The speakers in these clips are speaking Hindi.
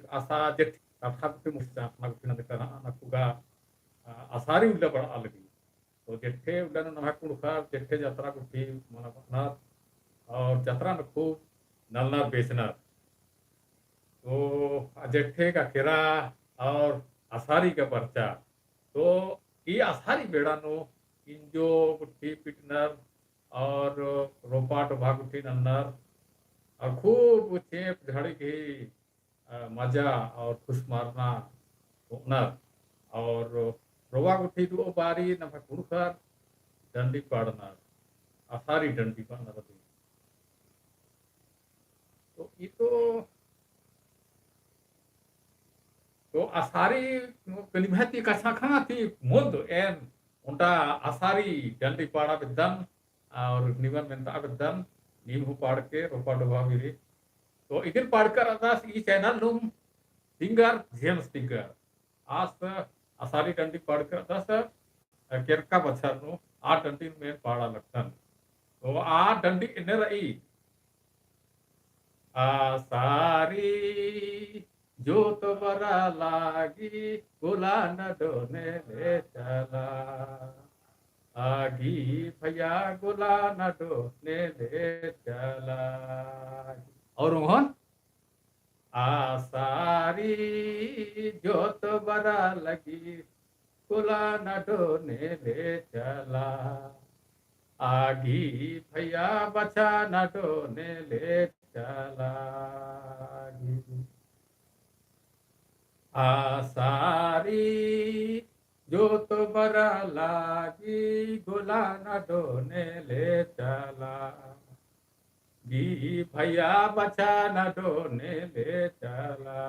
asa jet kata kutu musta nak kutu nanti karena anak juga asari udah pada lagi तो जेठे उड़ान नमक कुड़खा जेठे यात्रा कुठी मना और यात्रा में खूब नलना बेचना तो जेठे का किरा और आसारी का पर्चा तो ये आसारी बेड़ा नो इंजो कुठी पिटनर और रोपाट भाग कुठी नन्नर और खूब चेप झड़ी की मजा और खुश मारना नर और रोवा कुठी दो बारी नमक कुड़खा डंडी पाड़ना आसारी डंडी पाड़ना तो ये तो आसारी कलिमहती कसा खा थी मुद एन उनटा आसारी डंडी पाड़ा बिदन और निवन मेंता बिदन नीम हु पाड़ के रोपा डोबा बिरी तो इधर पाड़ कर अदास ई चैनल नुम सिंगर जेम्स सिंगर आज आसारी डंडी पाड़ कर अदास केरका बच्चा नु आ डंडी में पाड़ा लगतन तो आ डंडी इन्हें रही आसारी जोत बरा लागी गुला न डोने ले चला आगी भैया गुला न डोने ले चला और मोहन आसारी जोत बरा लगी गुला न डोने ले चला आगी भैया बचा न डोने ले चला आसारी जो तो बरा लागी गुला न डोने ले चला गी भैया बचा न डोने ले चला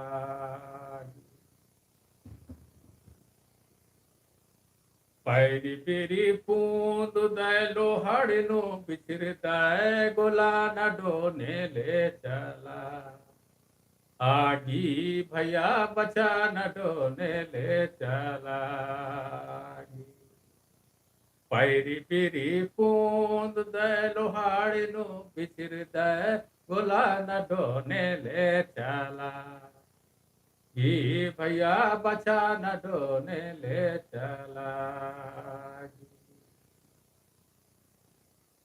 पैरी पेरी पूंद दय लोहड़ नो बिछर दय गोला न डोने ले चला आगी भैया बचा न डोने ले चला पैरी पेरी पूंद दय लोहाड़ नो बिछर दय गोला न डोने ले चला ही भैया बचा न डोने ले चला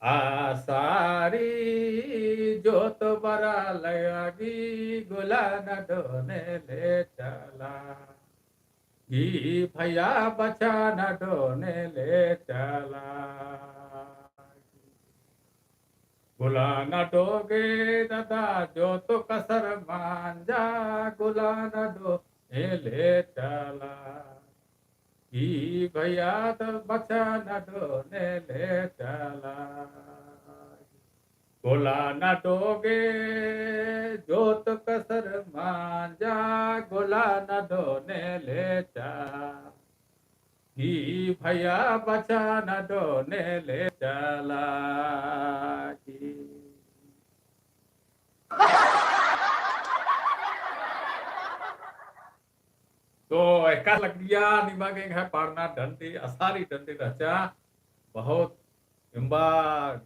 आसारी जोत बरा लगी गुला न डोने ले चला ही भैया बचा न डोने ले चला गुला न डोगे दादा जो तो कसर मांजा गुला न डोने ले चला ही भैया तो बचा न डोने ले चला गोला न डोगे जो तो कसर मांजा गोला न डोने ले चला ही भैया बचा न डोने ले चला तो एका लकड़िया निमागे है पाड़ना डंडी असारी डंडी रचा बहुत इम्बा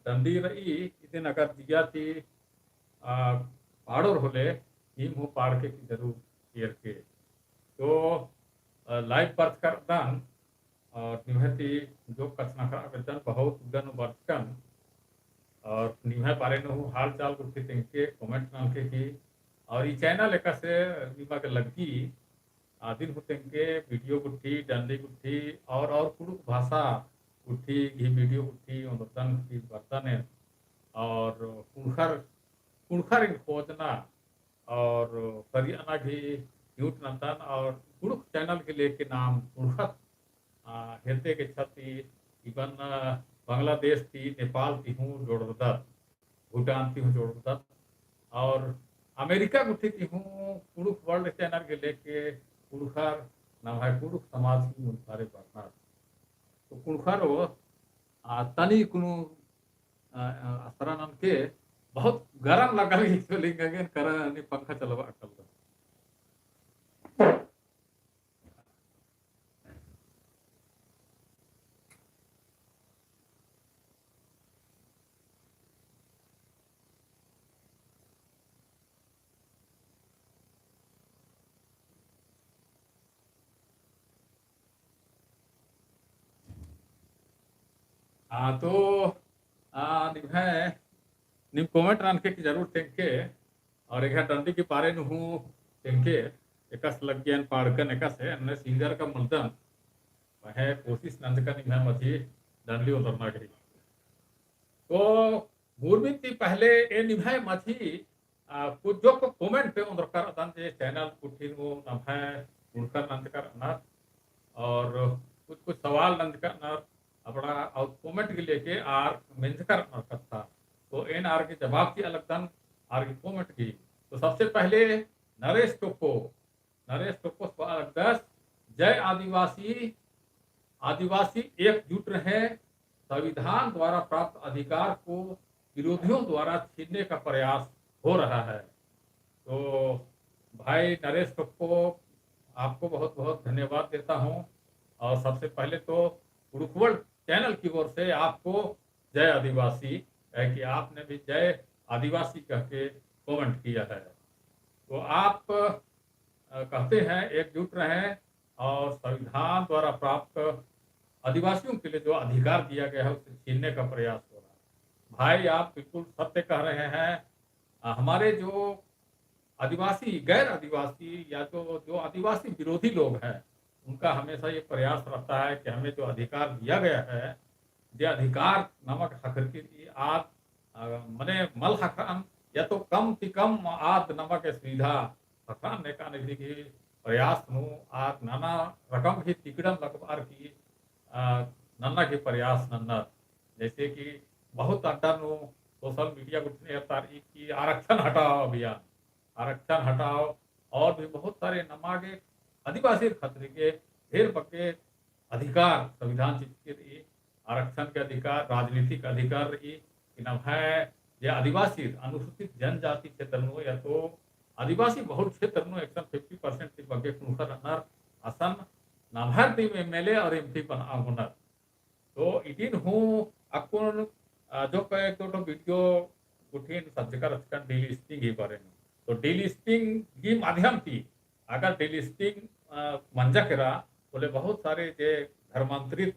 डंडी रही इतने अगर दिया थी पाड़ोर होले हिम हो पाड़ के की जरूर केयर के तो लाइव बर्थ कर दान और निमहती जो कचना खरा बेचन बहुत उदन बर्तकन और निमह पारे नो हाल चाल कुछ तेंके कमेंट नाल के की और ये चैनल एक से निमा के लगी आदिन होते के वीडियो गुट्ठी डंडी गुट्ठी और कुड़ुक भाषा गुट्ठी घी वीडियो गुट्ठी बर्तन की बर्तन है और कुणखर कुणखर खोजना और करियाना घी यूट नंदन और कुड़ुक चैनल के लिए के नाम कुणखत हेते के छती इवन बांग्लादेश थी नेपाल थी हूँ जोड़ता भूटान थी हूँ जोड़ता और अमेरिका गुट्ठी थी हूँ कुड़ुक वर्ल्ड चैनल के लेके कुड़खर नाम है कुड़ुक समाज की मुनखारे पार्टनर तो कुड़खर वो तनी कुनु असरानन के बहुत गरम लगल तो लिंगन कर पंखा चलवा अकल तो ನಿಮ್ಗೆ ನಿಮ್ಮ ಕಾಮೆಂಟ್ ಅನ್ಕೆ जरूर ತೆಂಕೆ और एक डंडी की पारे नु हूँ तेंके एकस लग गया पाड़कन एकस है अन्य सिंगर का मलदन वह कोशिश नंद का निम्न मथी डंडी उतरना गई तो मूर्मित थी पहले ए निभाए मथी कुछ जो को कमेंट पे उधर कर अदन जे चैनल कुठिन वो नभाए उनका नंद कर अनर और कुछ कुछ सवाल नंद का अनर अपना और कमेंट के लेके आर मेंज कर अनर कथा तो एन आर के जवाब की अलग दन आर की कमेंट की तो सबसे पहले नरेश टोप्पो सवाल 10 जय आदिवासी आदिवासी एकजुट रहे संविधान द्वारा प्राप्त अधिकार को विरोधियों द्वारा छीनने का प्रयास हो रहा है तो भाई नरेश टोप्पो आपको बहुत बहुत धन्यवाद देता हूं और सबसे पहले तो उड़कवल चैनल की ओर से आपको जय आदिवासी है कि आपने भी जय आदिवासी कह के कमेंट किया है तो आप कहते हैं एकजुट रहें और संविधान द्वारा प्राप्त आदिवासियों के लिए जो अधिकार दिया गया है उसे छीनने का प्रयास हो रहा है भाई आप बिल्कुल सत्य कह रहे हैं हमारे जो आदिवासी गैर आदिवासी या जो आदिवासी विरोधी लोग हैं उनका हमेशा ये प्रयास रहता है कि हमें जो अधिकार दिया गया है जो अधिकार नमक हकरकी आद मने मल हकरान या तो कम ती कम आद नमक सुविधा हकरान ने का नहीं की प्रयास नु आद नाना रकम ही तिकड़म लगवार की नन्ना के प्रयास नन्ना जैसे कि बहुत अड्डा नु सोशल मीडिया उठने तारीख की आरक्षण हटाओ अभियान आरक्षण हटाओ और भी बहुत सारे नमागे आदिवासी खतरे के ढेर पक्के अधिकार संविधान के आरक्षण के अधिकार राजनीतिक अधिकार रही है ये आदिवासी अनुसूचित जनजाति क्षेत्र नो या तो आदिवासी बहुल क्षेत्र नो 50% ती बगे कुणखर अनर असन नाभार टीम एमएलए और एमपी पण आगुनर तो इटिन हूँ अकुन जो कहे तो वीडियो कुठिन सज्जकर रचकन डिलिस्टिंग ही बारे में तो डिलिस्टिंग की माध्यम थी अगर डिलिस्टिंग मंजा करा बोले बहुत सारे जे धर्मांतरित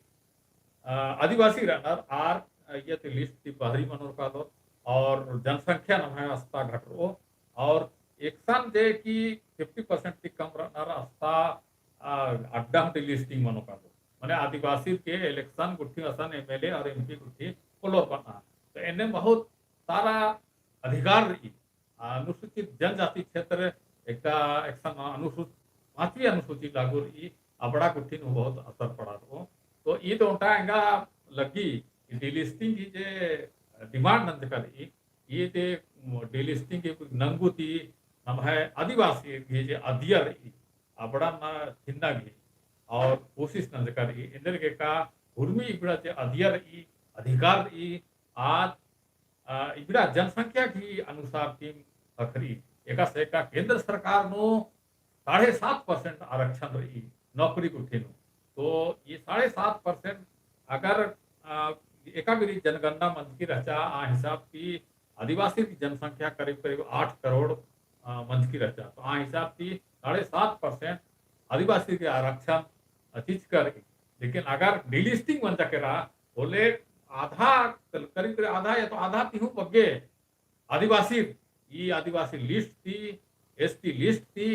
आदिवासी रनर आर ये लिस्ट थी बाहरी मनोर का लो और जनसंख्या नमः अस्ता घटरो और एक सन जे की 50% ती कम रनर अस्ता अड्डा लिस्टिंग मनो का लो माने आदिवासी के इलेक्शन गुट्ठी असन एमएलए और एमपी गुट्ठी पोलोर बना तो इन्हें बहुत सारा अधिकार रही अनुसूचित जनजाति क्षेत्र एक अनुसूचित 5वीं अनुसूची लागू रही अपड़ा गुट्ठी नु बहुत असर पड़ा तो ये तो उनका लगी डिलिस्टिंग की जे डिमांड नंद करी ये जे डिलिस्टिंग की नंगू थी हम है आदिवासी की जे अदियर अपड़ा ना छिन्ना की और कोशिश नंद करी इंदर के का उर्मी इबड़ा जे अदियर अधिकार आज इबड़ा जनसंख्या की अनुसार की अखरी एका से का केंद्र सरकार नो 7.5% आरक्षण रही नौकरी उठी नो तो ये 7.5% अगर एका मेरी जनगणना मंच की रचा आ हिसाब की आदिवासी की जनसंख्या करीब करीब 8 करोड़ मंच की रचा तो आ हिसाब की 7.5% आदिवासी के आरक्षण चीज कर लेकिन अगर डिलिस्टिंग बन जाके रहा बोले आधा करीब करीब आधा या तो आधा तीहू बग्गे आदिवासी ये आदिवासी लिस्ट थी एसटी लिस्ट थी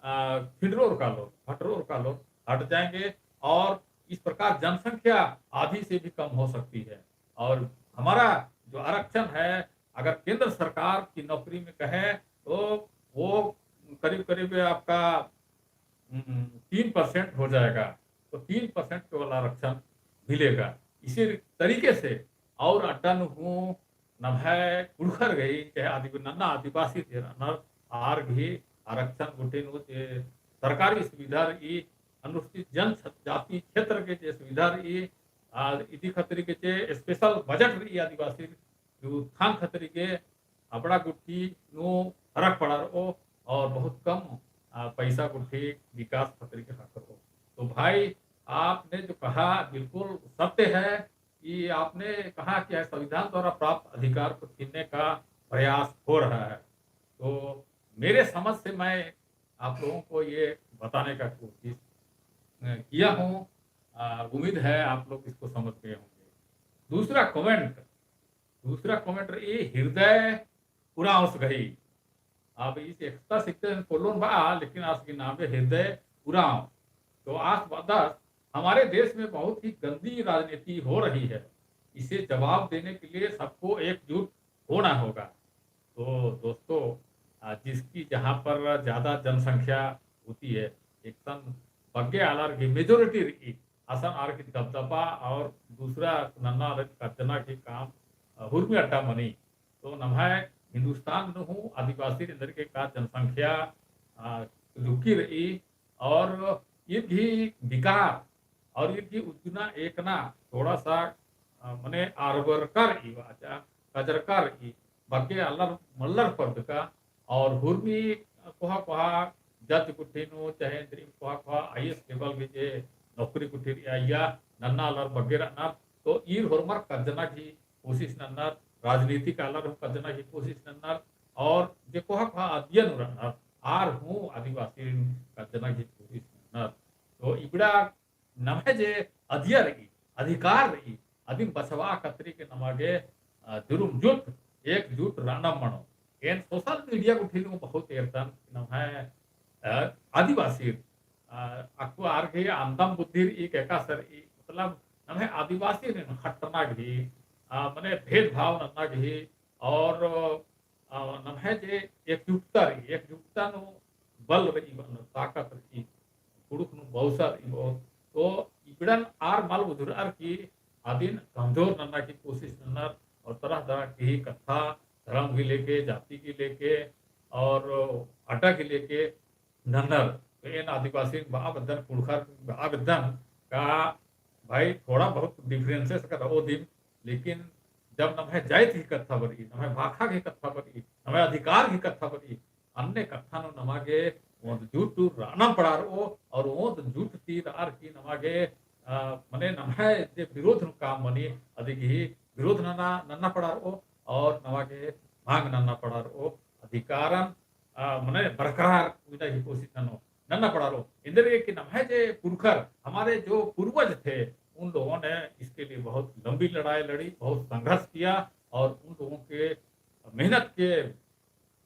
फिडरोर का लोग भटरोर का लोग हट जाएंगे और इस प्रकार जनसंख्या आधी से भी कम हो सकती है और हमारा जो आरक्षण है अगर केंद्र सरकार की नौकरी में कहे तो वो करीब करीब आपका 3% हो जाएगा तो 3% केवल आरक्षण मिलेगा इसी तरीके से और अड्डन हूँ नभय कुड़खर गई चाहे नन्ना आदिवासी थे नर आर भी आरक्षण गुटिन सरकारी सुविधा रही अनुसूचित जनजाति क्षेत्र के जे सुविधा रही इति खतरी के चे स्पेशल बजट रही आदिवासी उत्थान खतरी के अपना गुट्ठी नो फर्क पड़ा रहो और बहुत कम पैसा गुट्ठी विकास खतरी के खातर हो तो भाई आपने जो कहा बिल्कुल सत्य है कि आपने कहा कि संविधान द्वारा प्राप्त अधिकार को छीनने का प्रयास हो रहा है तो मेरे समझ से मैं आप लोगों को ये बताने का कोशिश किया हूँ उम्मीद है आप लोग इसको समझ गए होंगे दूसरा कमेंट दूसरा कमेंट ये हृदय पुरांस गई। अब इस एकता शिक्षण कोलोन बा लेकिन आज के नाम है हृदय पुरांस। तो आज बदस हमारे देश में बहुत ही गंदी राजनीति हो रही है। इसे जवाब देने के लिए सबको एकजुट होना होगा। तो दोस्तों जिसकी जहाँ पर ज़्यादा जनसंख्या होती है एकदम बग्गे आलार की मेजोरिटी रही असन आर की दबदबा और दूसरा नन्ना कचना के काम हुर्मी अड्डा मनी तो नम्हा हिंदुस्तान में हूँ आदिवासी अंदर के का जनसंख्या रुकी रही और ये भी विकार और ये भी उतना एक ना थोड़ा सा मने आरबरकर कजरकर बाकी अल्लर मल्लर पर्द का और हुर्मी कोहा कोहा जज कुठीनु चाहे कोहा कोहा आईएएस लेवल के जे नौकरी कुठी या नन्ना अल्लर बगेरा ना तो ईर होरमर कजना की कोशिश नन्ना राजनीतिक अल्लर कजना की कोशिश नन्ना और जे कोहा कोहा अध्ययन रन्ना आर हूँ आदिवासी कजना की कोशिश नन्ना तो इबड़ा नमे जे अधिया रही अधिकार रही अधिम बसवा कतरी के नमागे जुरुम जुट एकजुट रानम मनो एन सोशल मीडिया को ठीक बहुत एरतन नम्हा आदिवासी अक्को आर के अंदम बुद्धि एक एका सर मतलब नम्हे आदिवासी ने हटना घी मने भेदभाव नन्ना घी और नम्हे जे एकजुटता नो बल रही ताकत रही पुरुष नु बहुसर तो इबड़न आर माल उधर की आदिन कमजोर नन्ना की कोशिश नन्ना और तरह तरह की कथा धर्म की लेके जाति की लेके और अड्डा के लेके नन्नर तो इन आदिवासी महाबद्धन पुरखर महाबद्धन का भाई थोड़ा बहुत डिफरेंसेस का रहो दिन लेकिन जब नम्हे जाइत की कथा बरी नम्हे भाखा की कथा बरी नम्हे अधिकार की कथा बरी अन्य कथा नो नमागे झूठ राना पड़ा रो और वो झूठ तीर आर की नमागे मने नम्हे जे विरोध काम बनी अधिक ही विरोध नन्ना नन्ना पड़ा रो और नवागे भांग नन्ना पड़ा रो अधिकारन मने बरकरार विदा की कोशिश नन्ना पड़ा रो इंदर ये कि नम्हे जे पुरखर हमारे जो पूर्वज थे उन लोगों ने इसके लिए बहुत लंबी लड़ाई लड़ी बहुत संघर्ष किया और उन लोगों के मेहनत के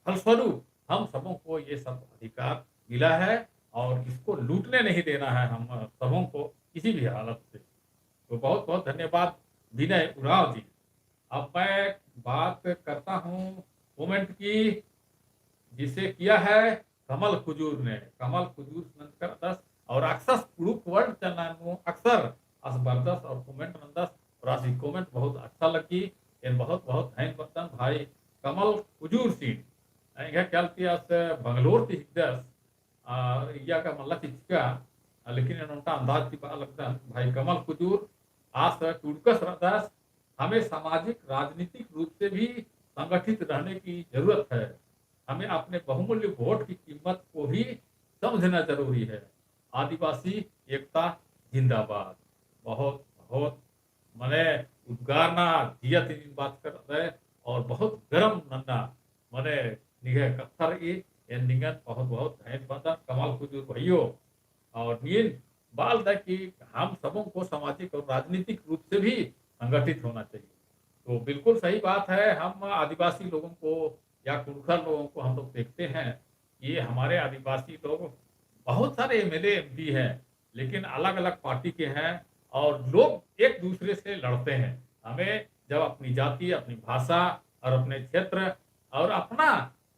फलस्वरूप हम सबों को ये सब अधिकार मिला है और इसको लूटने नहीं देना है हम सबों को किसी भी हालत से। तो बहुत बहुत धन्यवाद विनय उराव जी। अब मैं बात करता हूँ कमेंट की जिसे किया है कमल खुजूर ने। कमल खुजूर नंदकर दस और अक्सर पुरुष वर्ड चैनल अक्सर असबरदस्त और कमेंट नंदस और आज कमेंट बहुत अच्छा लगी इन बहुत बहुत धन्यवाद भाई कमल खुजूर सिंह क्या बंगलोर थी दस या का मल्ला चिचका लेकिन उनका अंदाज की बात लगता है भाई कमल खुजूर आज टूटकस रदस हमें सामाजिक राजनीतिक रूप से भी संगठित रहने की जरूरत है। हमें अपने बहुमूल्य वोट की कीमत को भी समझना जरूरी है। आदिवासी एकता जिंदाबाद। बहुत बहुत मने उद्गारना जिया तीन बात कर रहे और बहुत गर्म नन्ना मने निगे कत्थर ये निगन बहुत बहुत धन्यवाद कमाल खुजूर भाइयों और नील बाल दा कि हम सबों को सामाजिक और राजनीतिक रूप से भी संगठित होना चाहिए। तो बिल्कुल सही बात है। हम आदिवासी लोगों को या कुड़खर लोगों को हम लोग देखते हैं ये हमारे आदिवासी लोग बहुत सारे एमएलए एमपी हैं लेकिन अलग अलग पार्टी के हैं और लोग एक दूसरे से लड़ते हैं। हमें जब अपनी जाति अपनी भाषा और अपने क्षेत्र और अपना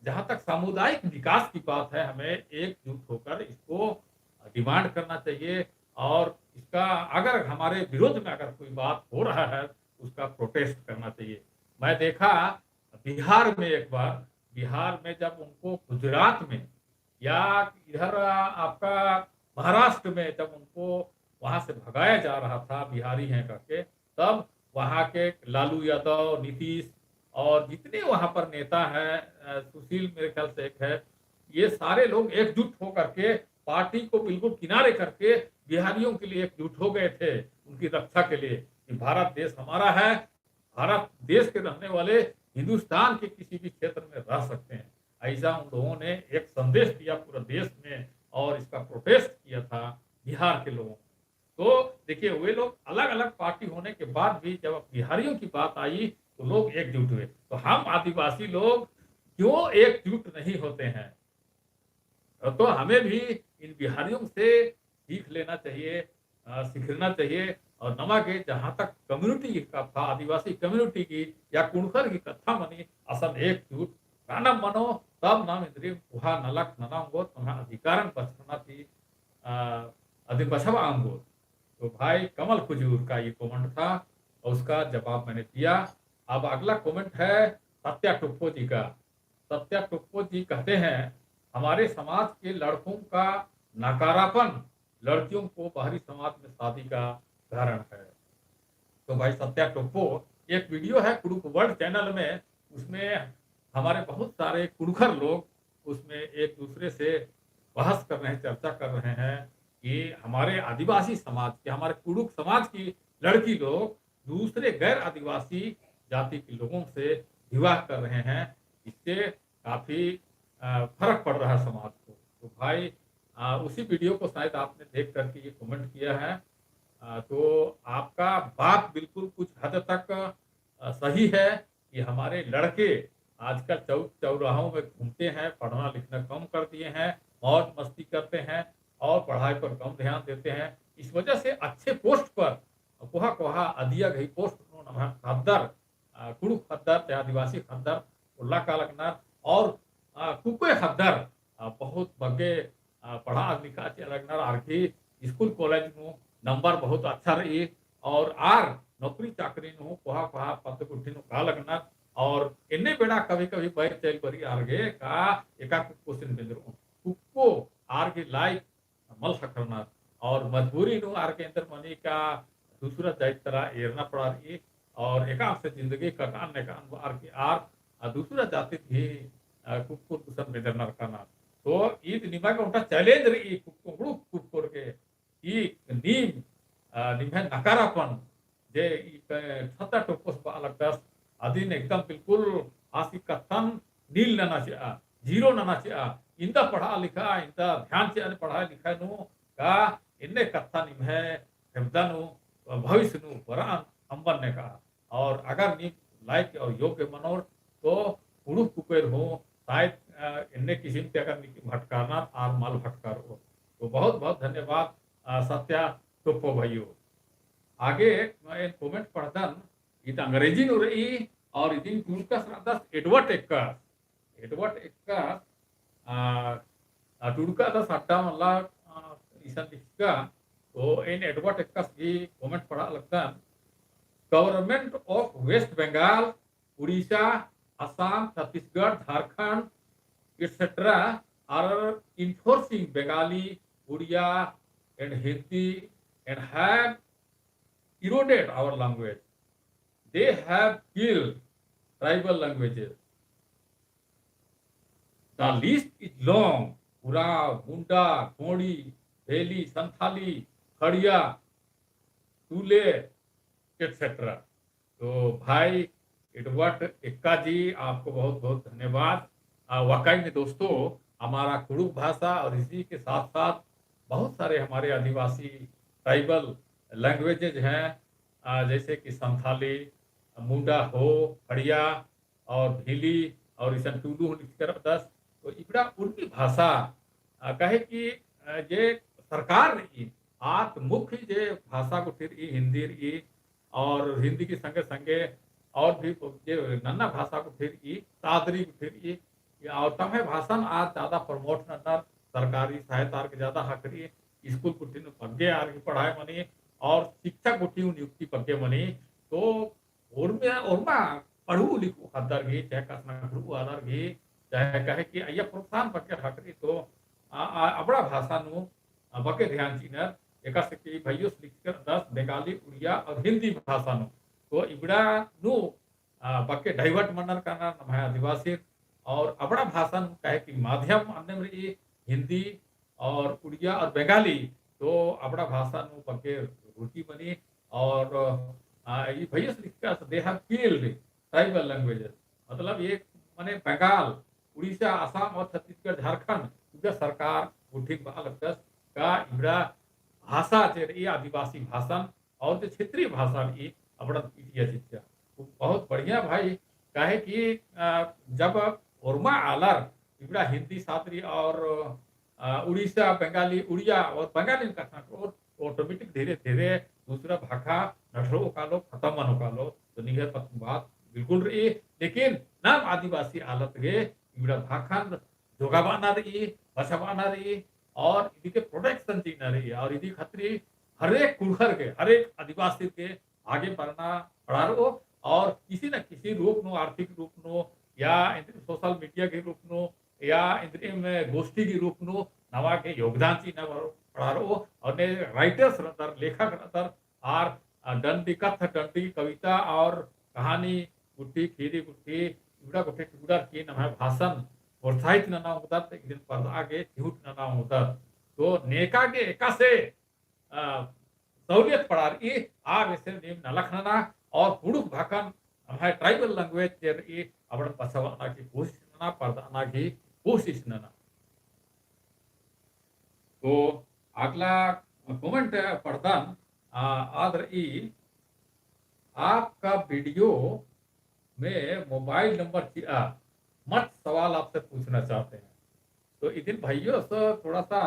जहां तक सामुदायिक विकास की बात है हमें एकजुट होकर इसको डिमांड करना चाहिए और इसका अगर हमारे विरोध में अगर कोई बात हो रहा है उसका प्रोटेस्ट करना चाहिए। मैं देखा बिहार में एक बार बिहार में जब उनको गुजरात में या इधर आपका महाराष्ट्र में जब उनको वहां से भगाया जा रहा था बिहारी हैं करके तब वहां के लालू यादव नीतीश और जितने वहां पर नेता हैं सुशील मेरे ख्याल से एक है ये सारे लोग एकजुट होकर के पार्टी को बिल्कुल किनारे करके बिहारियों के लिए एकजुट हो गए थे उनकी रक्षा के लिए कि भारत देश हमारा है। भारत देश के रहने वाले हिंदुस्तान के किसी भी क्षेत्र में रह सकते हैं। ऐसा उन लोगों ने एक संदेश दिया पूरे देश में और इसका प्रोटेस्ट किया था बिहार के लोगों ने। तो देखिए वे लोग अलग-अलग पार्टी होने के बाद भी जब बिहारियों की बात आई तो लोग एकजुट हुए। तो हम आदिवासी लोग क्यों एकजुट नहीं होते हैं? तो हमें भी इन बिहारियों से सीख लेना चाहिए, सीखना चाहिए और नमागे जहाँ तक कम्युनिटी की कथा, आदिवासी कम्युनिटी की या कुणखर की कथा मनी असन एकजूट कानम मनो तब नाम इंद्रिय उहा नलक ननांगो तुम्हें अधिकारन बचपनाती अधिबछवा अंगो। तो भाई कमल खुजूर का ये कमेंट था और उसका जवाब मैंने दिया। अब अगला कमेंट है सत्या टुप्पो जी का। सत्या टुप्पो जी कहते हैं हमारे समाज के लड़कों का नकारापन लड़कियों को बाहरी समाज में शादी का कारण है। तो भाई सत्या टोप्पो एक वीडियो है कुड़ुक वर्ल्ड चैनल में, उसमें हमारे बहुत सारे कुड़ुखर लोग उसमें एक दूसरे से बहस कर रहे हैं, चर्चा कर रहे हैं कि हमारे आदिवासी समाज के, हमारे कुड़ुक समाज की लड़की लोग दूसरे गैर आदिवासी जाति के लोगों से विवाह कर रहे हैं। इससे काफी फर्क पड़ रहा है समाज को। तो भाई उसी वीडियो को शायद आपने देख करके ये कमेंट किया है। तो आपका बात बिल्कुल कुछ हद तक सही है कि हमारे लड़के आजकल चौक चौराहों में घूमते हैं, पढ़ना लिखना कम कर दिए हैं, मौज मस्ती करते हैं और पढ़ाई पर कम ध्यान देते हैं। इस वजह से अच्छे पोस्ट पर कोहा कोहा अधिया गई पोस्ट खद्दर कुड़ू खद्दर ते आदिवासी खद्दर उल्ला का लगना और कुके खद्दर बहुत बगे पढ़ा लिखा लगना आरखी स्कूल कॉलेज में नंबर बहुत अच्छा रही और आर नौकरी चाकरी नु कोहा कोहा पद कुठी नु का लगना और इन्ने बेड़ा कभी कभी बैर चल बरी आरगे का एका क्वेश्चन बिंदु कुको आरगे लाइक मल सकरना और मजबूरी नु आरगे अंदर मनी का दूसरा जाइत तरह एरना पड़ा रही और एका से जिंदगी कटाने का आरगे आर दूसरा जाति भी कुको कुशन बेदरना रखना तो ईद निमा का उनका चैलेंज रही कुको कुको के ಈ ನೀಮ್ ನಿಮ್हे नकारापन जे छत्ता टोकोस लगता अधीन एकदम बिल्कुल आसी कथन नील नना चाहिए जीरो नना चाहिए इंदा पढ़ा लिखा इंदा ध्यान से पढ़ा लिखा नु का इन्ने कथा निम्हे हेमदानु भविष्य नु वरान अंबन ने कहा और अगर नी लाइक और योग्य मनोर तो पुरुष कुकर हो शायद इन्ने किसी के अगर भटकाना आर माल भटकार हो। तो बहुत बहुत धन्यवाद सत्या टोप्पो भाइयों। आगे मैं कमेंट पढ़तन इत अंग्रेजी नु रही और इदिन टूडका सरदस एडवर्ड एक्कस टूडका द सट्टा मल्ला ईसन दिखका तो इन एडवर्ड एक्कस की कमेंट पढ़ा लगता government of West Bengal Orissa Assam Chhattisgarh Jharkhand etc are enforcing Bengali, Odia and Hindi and have eroded our language. They have killed tribal languages. The list is long. Ura, Munda, Kodi, Bheli, Santhali, Khadiya, Tule, etc. तो भाई एडवर्ड एक्का जी आपको बहुत बहुत धन्यवाद। वाकई में दोस्तों हमारा कुड़ुक भाषा और इसी के साथ साथ बहुत सारे हमारे आदिवासी ट्राइबल लैंग्वेजेज हैं जैसे कि संथाली, मुंडा हो, खड़िया और भीली और इसन टूडू दस तो इकड़ा उनकी भाषा कहे कि ये सरकार रही आत मुख्य जे भाषा को फिर हिंदी रही और हिंदी के संगे संगे और भी जे नन्ना भाषा को फिर तादरी को फिर और तमें भाषण आज ज्यादा प्रमोट न सरकारी सहायता के ज्यादा हक रही स्कूल कुटी पग्गे आर की पढ़ाई मनी और शिक्षा कुटी नियुक्ति पग्गे मनी तो उर्मा पढ़ू लिखू हदर घी चाहे कसना पढ़ू आदर घी चाहे कहे कि अय्या प्रोत्साहन पग्गे हक रही तो अपना भाषा नु बके ध्यान चीनर एका से कि भाइयों लिखकर 10 बंगाली उड़िया और हिंदी भाषा नु तो इबड़ा नु बके डाइवर्ट मनर करना नमाय आदिवासी और अपना भाषा कहे कि माध्यम अन्य में हिंदी और उड़िया और बंगाली तो अपना भाषा नु पके रुचि बनी और ये भैया लिखा they have killed tribal languages मतलब ये माने बंगाल उड़ीसा असम और छत्तीसगढ़ झारखंड क्योंकि सरकार उठी लगता का इबड़ा भाषा जे रही आदिवासी भाषा और जो क्षेत्रीय भाषा रही अपना पीटिया चित्या तो बहुत बढ़िया भाई काहे कि जब ओरमा आलर इबड़ा हिंदी सातरी और उड़ीसा बंगाली उड़िया और बंगाली कथा और ऑटोमेटिक धीरे धीरे दूसरा भाषा नठरो कालो खत्म मनो कालो तो निगर बात बिल्कुल रही लेकिन नाम आदिवासी आलत गे इबड़ा भाषा जोगाबाना रही बचावाना रही और इनके प्रोटेक्शन जीना रही है और इनकी खतरी हर एक कुड़खर के हर एक आदिवासी के आगे बढ़ना पड़ा रहो और किसी न किसी रूप नो आर्थिक रूप नो या सोशल मीडिया के रूप नो या में गोष्ठी के रूप नो नवा के योगदान चीना पड़ा रहो और ने राइटर्स रहतर लेखक रहतर और दंडी कथ दंडी कविता और कहानी गुट्टी खीरी गुट्टी टुकड़ा गुट्टी टुकड़ा की नम भाषण प्रोत्साहित नना होता एक दिन पर्दा के झूठ नना होता तो नेका के एका से सहूलियत पड़ा रही आ वैसे नेम नलखना और पुरुष भाषण हमारे ट्राइबल लैंग्वेज जे रही अपना पछवाना की कोशिश नना पर्दाना की कोशिश नना तो अगला कमेंट पढ़दान आद रही आपका वीडियो में मोबाइल नंबर किया मत सवाल आपसे पूछना चाहते हैं तो इदिन भाइयों से थोड़ा सा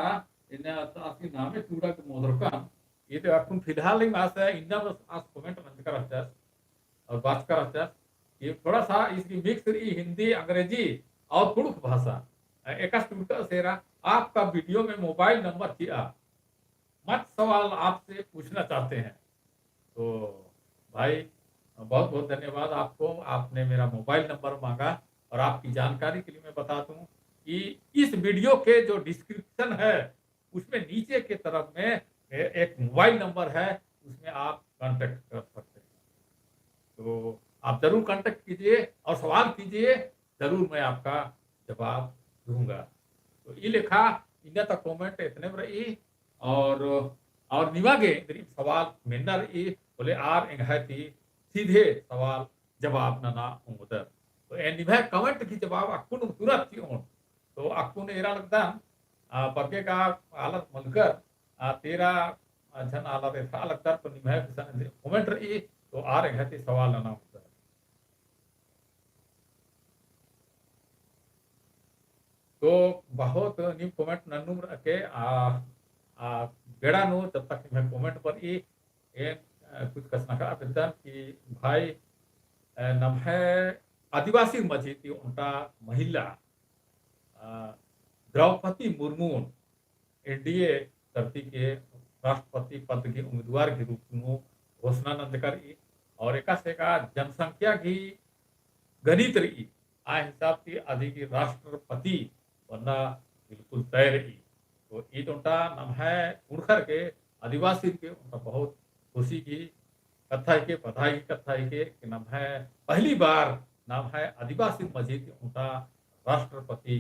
इन आपकी नामे चूड़ा के मोदरकन ये तो अपन फिलहाल ही मास है इन्ना बस आज कमेंट नंद कर रहता है और बात कर रहता है ये थोड़ा सा इसकी मिक्स हिंदी अंग्रेजी और पुरुष भाषा एक स्टूडेंट सेरा आपका वीडियो में मोबाइल नंबर किया मत सवाल आपसे पूछना चाहते हैं तो भाई बहुत बहुत धन्यवाद आपको आपने मेरा मोबाइल नंबर मांगा और आपकी जानकारी के लिए मैं बता दूं कि इस वीडियो के जो डिस्क्रिप्शन है उसमें नीचे के तरफ में एक मोबाइल नंबर है उसमें आप कांटेक्ट कर सकते हैं तो आप जरूर कांटेक्ट कीजिए और सवाल कीजिए जरूर मैं आपका जवाब दूंगा तो ये लिखा इन्हें तक कमेंट इतने में रही और निवागे सवाल मेन्ना रही बोले आर एंगहाती सीधे सवाल जवाब नना उमदर तो ए निभा कमेंट की जवाब अक्कुन तुरंत की ओन तो अक्कुन एरा लगता परके का आलत मलकर तेरा जन आलत ऐसा लगता तो निभा कमेंट रही तो आर एंगहाती सवाल नना उमदर तो बहुत नीम कमेंट नन्नुम रखे बेड़ा नो जब तक मैं कमेंट पर ये कुछ कसना का बेदन कि भाई नम है आदिवासी मजीती उनका महिला द्रौपदी मुर्मू एनडीए धरती के राष्ट्रपति पद के उम्मीदवार के रूप में घोषणा नंद करी और एक जनसंख्या की गणित रही आ हिसाब से अधिक राष्ट्रपति बनना बिल्कुल तय रही तो ये उनका नाम है उड़खर के आदिवासी के उनका बहुत खुशी की कथा के बधाई की कथा के नाम है पहली बार नाम है आदिवासी मस्जिद उनका राष्ट्रपति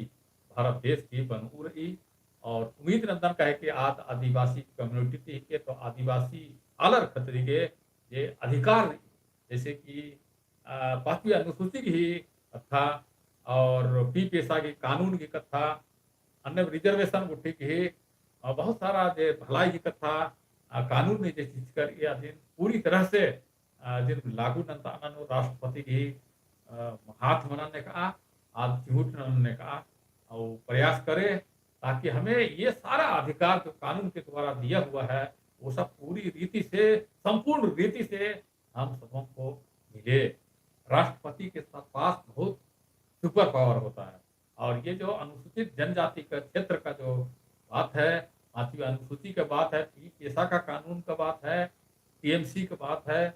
भारत देश की बनू रही और उम्मीद नंदन कहे कि आज आदिवासी कम्युनिटी के तो आदिवासी अलर खतरी के ये अधिकार जैसे कि 5वीं अनुसूची की कथा और पी पेशा की कानून की कथा अन्य रिजर्वेशन गुट्ठी की बहुत सारा जे भलाई की कथा कानून में जे चीज कर या दिन पूरी तरह से जिन लागू नंता राष्ट्रपति की हाथ मनाने का आज झूठ मनाने का और प्रयास करे ताकि हमें ये सारा अधिकार जो कानून के द्वारा दिया हुआ है वो सब पूरी रीति से संपूर्ण रीति से हम सबों को मिले राष्ट्रपति के पास बहुत सुपर पावर होता है और ये जो अनुसूचित जनजाति का क्षेत्र का जो बात है 5वीं अनुसूची का बात है पेशा का कानून का बात है टीएमसी का बात है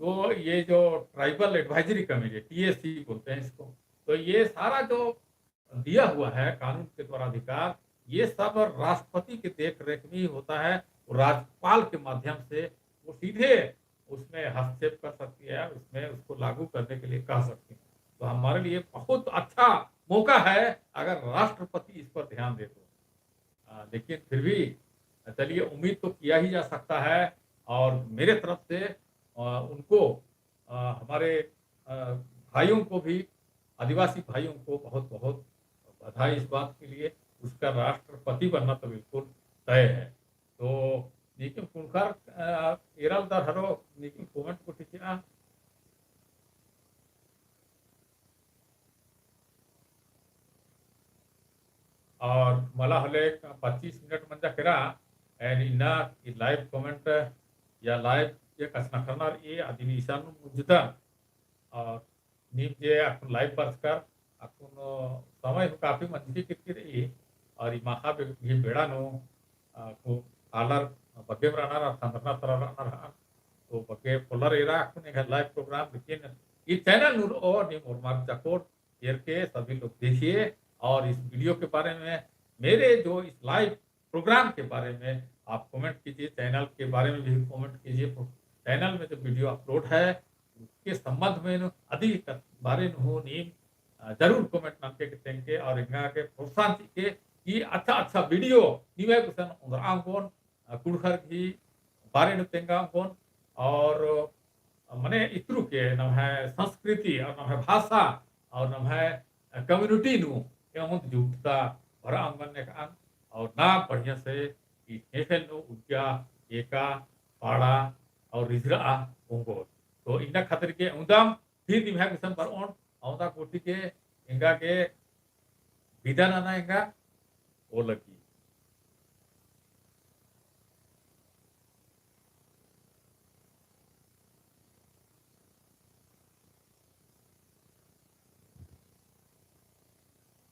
तो ये जो ट्राइबल एडवाइजरी कमेटी टीएससी बोलते हैं इसको तो ये सारा जो दिया हुआ है कानून के द्वारा अधिकार ये सब राष्ट्रपति के देख रेख में ही होता है राज्यपाल के माध्यम से वो सीधे उसमें हस्तक्षेप कर सकती है उसमें उसको लागू करने के लिए कह सकती है तो हमारे लिए बहुत अच्छा मौका है अगर राष्ट्रपति इस पर ध्यान दे तो लेकिन फिर भी चलिए उम्मीद तो किया ही जा सकता है और मेरे तरफ से उनको हमारे भाइयों को भी आदिवासी भाइयों को बहुत बहुत बधाई इस बात के लिए उसका राष्ट्रपति बनना तो बिल्कुल तय है तो नीकिम कुणकार एराल दर हरो नीकिम कमेंट को टीचिया और मला हले 25 मिनिट म्हणजे करा एंड इना लाइव कमेंट या लाइव ये कसना करणार ये आदमी ईशान मुजुदा और नीम जे आपण लाइव परस्कार आपण समय काफी मंदी किती और महा ये बेड़ा नो को आलर बगे राहणार संदर्भ तर राहणार तो बगे पोलर एरा आपण एक लाइव प्रोग्राम लेकिन ये चैनल नूर और नीम और मार्क जाकोट शेयर के सभी लोग देखिए और इस वीडियो के बारे में मेरे जो इस लाइव प्रोग्राम के बारे में आप कमेंट कीजिए चैनल के बारे में भी कमेंट कीजिए चैनल में जो वीडियो अपलोड है उसके संबंध में अधिक बारे में हो नीम जरूर कमेंट नमके तेंगे और इंगा के प्रोत्साहन के ये अच्छा अच्छा वीडियो नीवे कुसन उंदर आंगोन कुड़खर की बारे में तेंगा आंगोन और मने इत्रु के न है संस्कृति और न है भाषा और न है कम्युनिटी नु एवं जुटता भरा अंगन ने का और ना बढ़िया से ई नेफेल नु उद्या एका पाड़ा और रिजरा उंगो तो इना खातिर के उंदाम फिर निभा कुसन पर ऑन औदा कोटि के इंगा के विधान आना इंगा वो लगी